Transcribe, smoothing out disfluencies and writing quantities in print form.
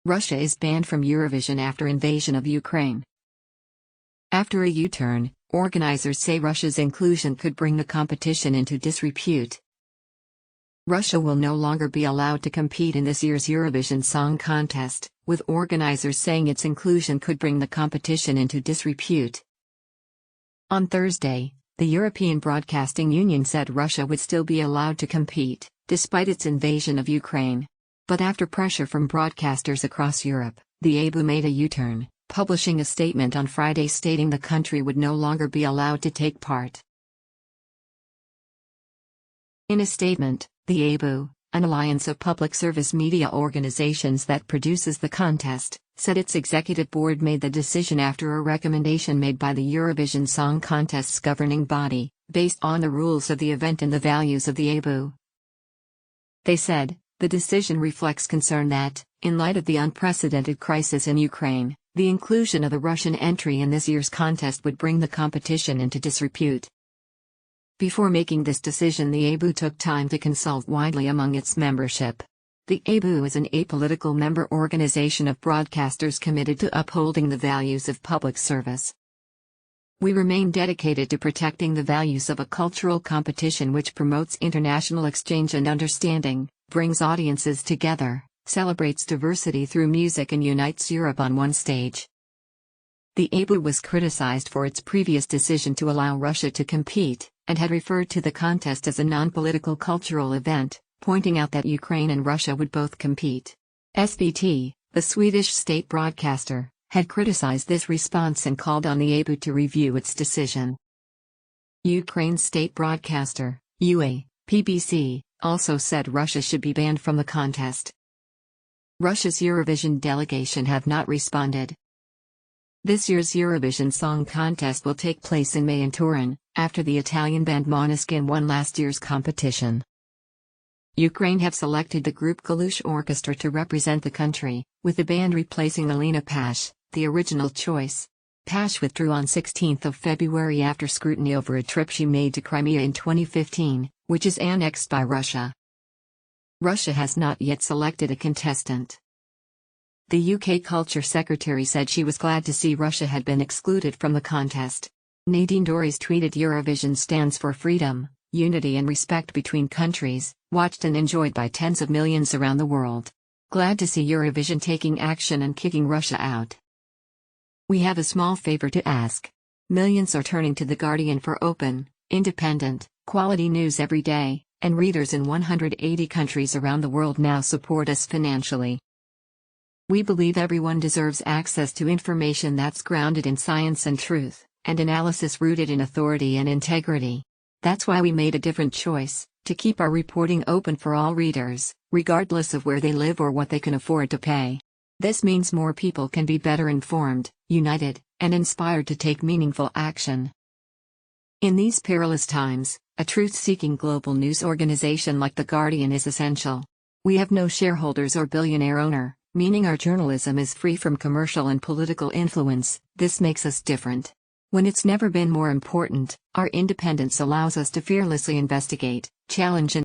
Russia is banned from Eurovision after invasion of Ukraine. After a U-turn, organizers say Russia's inclusion could bring the competition into disrepute. Russia will no longer be allowed to compete in this year's Eurovision Song Contest, with organizers saying its inclusion could bring the competition into disrepute. On Thursday, the European Broadcasting Union said Russia would still be allowed to compete, despite its invasion of Ukraine. But after pressure from broadcasters across Europe, the EBU made a U-turn, publishing a statement on Friday stating the country would no longer be allowed to take part. In a statement, the EBU, an alliance of public service media organizations that produces the contest, said its executive board made the decision after a recommendation made by the Eurovision Song Contest's governing body, based on the rules of the event and the values of the EBU. They said, the decision reflects concern that, in light of the unprecedented crisis in Ukraine, the inclusion of the Russian entry in this year's contest would bring the competition into disrepute. Before making this decision, the EBU took time to consult widely among its membership. The EBU is an apolitical member organization of broadcasters committed to upholding the values of public service. We remain dedicated to protecting the values of a cultural competition which promotes international exchange and understanding, brings audiences together, celebrates diversity through music and unites Europe on one stage. The EBU was criticized for its previous decision to allow Russia to compete, and had referred to the contest as a non-political cultural event, pointing out that Ukraine and Russia would both compete. SVT, the Swedish state broadcaster, had criticized this response and called on the EBU to review its decision. Ukraine's state broadcaster, UA, PBC, also said Russia should be banned from the contest. Russia's Eurovision delegation have not responded. This year's Eurovision Song Contest will take place in May in Turin, after the Italian band Måneskin won last year's competition. Ukraine have selected the group Kalush Orchestra to represent the country, with the band replacing Alina Pash, the original choice. Pash withdrew on 16 February after scrutiny over a trip she made to Crimea in 2015, which is annexed by Russia. Russia has not yet selected a contestant. The UK Culture Secretary said she was glad to see Russia had been excluded from the contest. Nadine Dorries tweeted, Eurovision stands for freedom, unity and respect between countries, watched and enjoyed by tens of millions around the world. Glad to see Eurovision taking action and kicking Russia out. We have a small favor to ask. Millions are turning to The Guardian for open, independent, quality news every day, and readers in 180 countries around the world now support us financially. We believe everyone deserves access to information that's grounded in science and truth, and analysis rooted in authority and integrity. That's why we made a different choice, to keep our reporting open for all readers, regardless of where they live or what they can afford to pay. This means more people can be better informed, united, and inspired to take meaningful action. In these perilous times, a truth-seeking global news organization like The Guardian is essential. We have no shareholders or billionaire owner, meaning our journalism is free from commercial and political influence. This makes us different. When it's never been more important, our independence allows us to fearlessly investigate, challenge and